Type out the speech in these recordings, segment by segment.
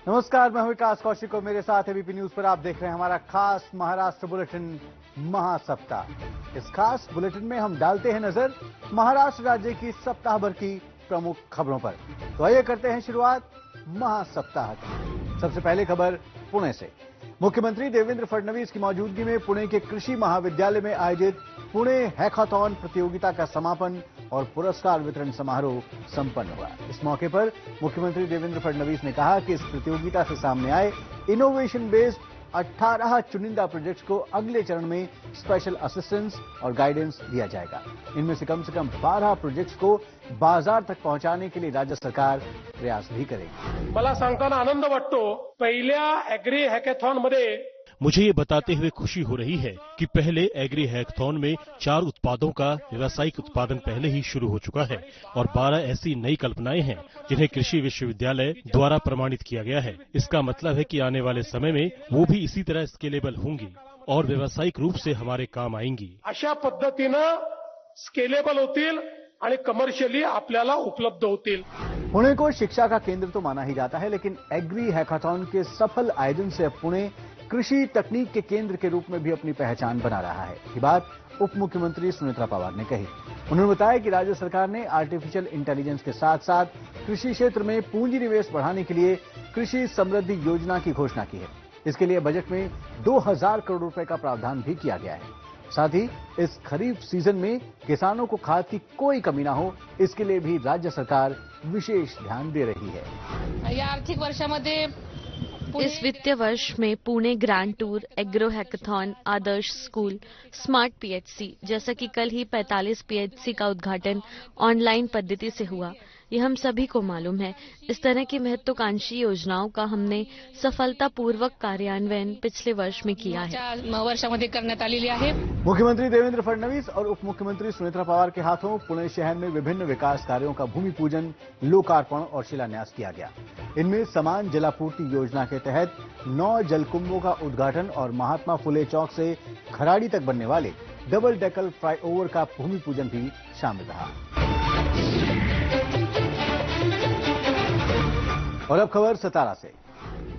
नमस्कार, मैं हूं विकास कौशिक और मेरे साथ एबीपी न्यूज पर आप देख रहे हैं हमारा खास महाराष्ट्र बुलेटिन महासप्ताह। इस खास बुलेटिन में हम डालते हैं नजर महाराष्ट्र राज्य की सप्ताह भर की प्रमुख खबरों पर। तो आइए करते हैं शुरुआत महासप्ताह की। सबसे पहले खबर पुणे से। मुख्यमंत्री देवेंद्र फडणवीस की मौजूदगी में पुणे के कृषि महाविद्यालय में आयोजित पुणे हैकाथॉन प्रतियोगिता का समापन और पुरस्कार वितरण समारोह संपन्न हुआ। इस मौके पर मुख्यमंत्री देवेंद्र फडणवीस ने कहा कि इस प्रतियोगिता से सामने आए इनोवेशन बेस्ड 18 चुनिंदा प्रोजेक्ट्स को अगले चरण में स्पेशल असिस्टेंस और गाइडेंस दिया जाएगा। इनमें से कम 12 प्रोजेक्ट्स को बाजार तक पहुंचाने के लिए राज्य सरकार प्रयास भी करेगी। मला सांगताना आनंद वाटतो, पहिल्या ऍग्री हॅकॅथॉन मध्ये मुझे ये बताते हुए खुशी हो रही है कि पहले एग्री हैकाथॉन में 4 उत्पादों का व्यावसायिक उत्पादन पहले ही शुरू हो चुका है और 12 ऐसी नई कल्पनाएं हैं जिन्हें कृषि विश्वविद्यालय द्वारा प्रमाणित किया गया है। इसका मतलब है कि आने वाले समय में वो भी इसी तरह स्केलेबल होंगी और व्यावसायिक रूप से हमारे काम आएंगी। अशा पद्धतीनं स्केलेबल होतील आणि कमर्शियली आपल्याला उपलब्ध होतील। पुणे को शिक्षा का केंद्र तो माना ही जाता है, लेकिन एग्री हैकाथॉन के सफल आयोजन से अब पुणे कृषि तकनीक के केंद्र के रूप में भी अपनी पहचान बना रहा है। ये बात उप मुख्यमंत्री सुनेत्रा पवार ने कही। उन्होंने बताया कि राज्य सरकार ने आर्टिफिशियल इंटेलिजेंस के साथ साथ कृषि क्षेत्र में पूंजी निवेश बढ़ाने के लिए कृषि समृद्धि योजना की घोषणा की है। इसके लिए बजट में 2000 करोड़ रुपए का प्रावधान भी किया गया है। साथ ही इस खरीफ सीजन में किसानों को खाद की कोई कमी ना हो, इसके लिए भी राज्य सरकार विशेष ध्यान दे रही है। या आर्थिक वर्षामध्ये इस वित्तीय वर्ष में Pune grand tour, agro hackathon, आदर्श स्कूल, स्मार्ट पीएचसी जैसा कि कल ही 45 पीएचसी का उद्घाटन ऑनलाइन पद्धति से हुआ। ये हम सभी को मालूम है। इस तरह की महत्वाकांक्षी योजनाओं का हमने सफलतापूर्वक कार्यान्वयन पिछले वर्ष में किया है। वर्षामध्ये करण्यात आलेली आहे। मुख्यमंत्री देवेंद्र फडणवीस और उप मुख्यमंत्री सुनेत्रा पवार के हाथों पुणे शहर में विभिन्न विकास कार्यों का भूमि पूजन, लोकार्पण और शिलान्यास किया गया। इनमें समान जलापूर्ति योजना के तहत 9 जलकुंभों का उद्घाटन और महात्मा फुले चौक से खराड़ी तक बनने वाले डबल डेकर फ्लाईओवर का भूमि पूजन भी शामिल रहा। और अब खबर सतारा से।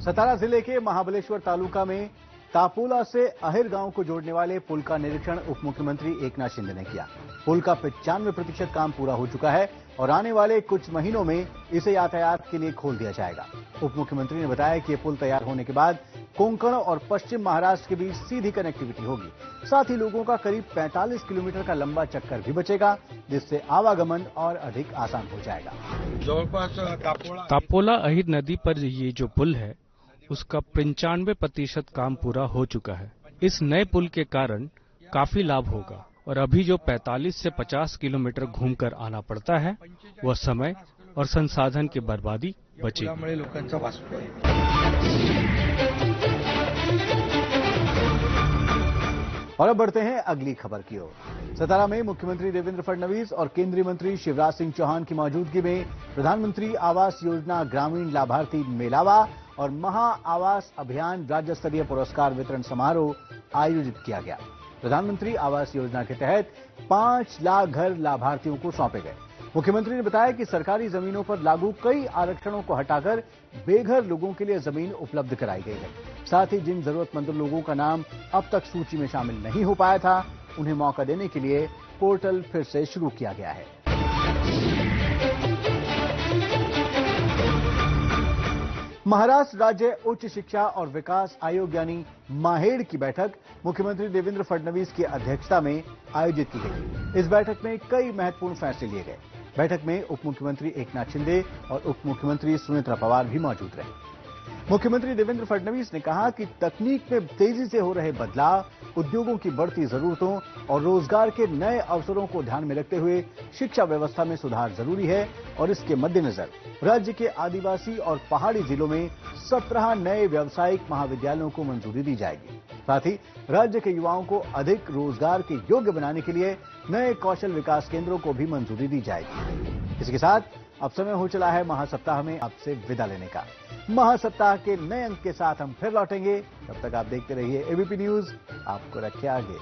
सतारा जिले के महाबलेश्वर तालुका में तापोला से अहिर गांव को जोड़ने वाले पुल का निरीक्षण उप मुख्यमंत्री एकनाथ शिंदे ने किया। पुल का 95% काम पूरा हो चुका है और आने वाले कुछ महीनों में इसे यातायात के लिए खोल दिया जाएगा। उप मुख्यमंत्री ने बताया कि ये पुल तैयार होने के बाद कोंकण और पश्चिम महाराष्ट्र के बीच सीधी कनेक्टिविटी होगी। साथ ही लोगों का करीब 45 किलोमीटर का लंबा चक्कर भी बचेगा, जिससे आवागमन और अधिक आसान हो जाएगा। तापोला अहिर नदी पर ये जो पुल है उसका 95% काम पूरा हो चुका है। इस नए पुल के कारण काफी लाभ होगा और अभी जो 45 से 50 किलोमीटर घूमकर आना पड़ता है वह समय और संसाधन की बर्बादी बचेगी। और अब बढ़ते हैं अगली खबर की ओर। सतारा में मुख्यमंत्री देवेंद्र फडणवीस और केंद्रीय मंत्री शिवराज सिंह चौहान की मौजूदगी में प्रधानमंत्री आवास योजना ग्रामीण लाभार्थी मेलावा और महा आवास अभियान राज्य स्तरीय पुरस्कार वितरण समारोह आयोजित किया गया। प्रधानमंत्री आवास योजना के तहत 5 लाख घर लाभार्थियों को सौंपे गए। मुख्यमंत्री ने बताया कि सरकारी जमीनों पर लागू कई आरक्षणों को हटाकर बेघर लोगों के लिए जमीन उपलब्ध कराई गई है। साथ ही जिन जरूरतमंद लोगों का नाम अब तक सूची में शामिल नहीं हो पाया था, उन्हें मौका देने के लिए पोर्टल फिर से शुरू किया गया है। महाराष्ट्र राज्य उच्च शिक्षा और विकास आयोग यानी माहेड की बैठक मुख्यमंत्री देवेंद्र फडणवीस की अध्यक्षता में आयोजित की गई। इस बैठक में कई महत्वपूर्ण फैसले लिए गए। बैठक में उप मुख्यमंत्री एकनाथ शिंदे और उप मुख्यमंत्री सुनेत्रा पवार भी मौजूद रहे। मुख्यमंत्री देवेंद्र फडणवीस ने कहा कि तकनीक में तेजी से हो रहे बदलाव, उद्योगों की बढ़ती जरूरतों और रोजगार के नए अवसरों को ध्यान में रखते हुए शिक्षा व्यवस्था में सुधार जरूरी है और इसके मद्देनजर राज्य के आदिवासी और पहाड़ी जिलों में 17 नए व्यावसायिक महाविद्यालयों को मंजूरी दी जाएगी। साथ ही राज्य के युवाओं को अधिक रोजगार के योग्य बनाने के लिए नए कौशल विकास केंद्रों को भी मंजूरी दी जाएगी। इसके साथ अब समय हो चला है महासप्ताह में आपसे विदा लेने का। महासप्ताह के नए अंक के साथ हम फिर लौटेंगे। तब तक आप देखते रहिए एबीपी न्यूज, आपको रखे आगे।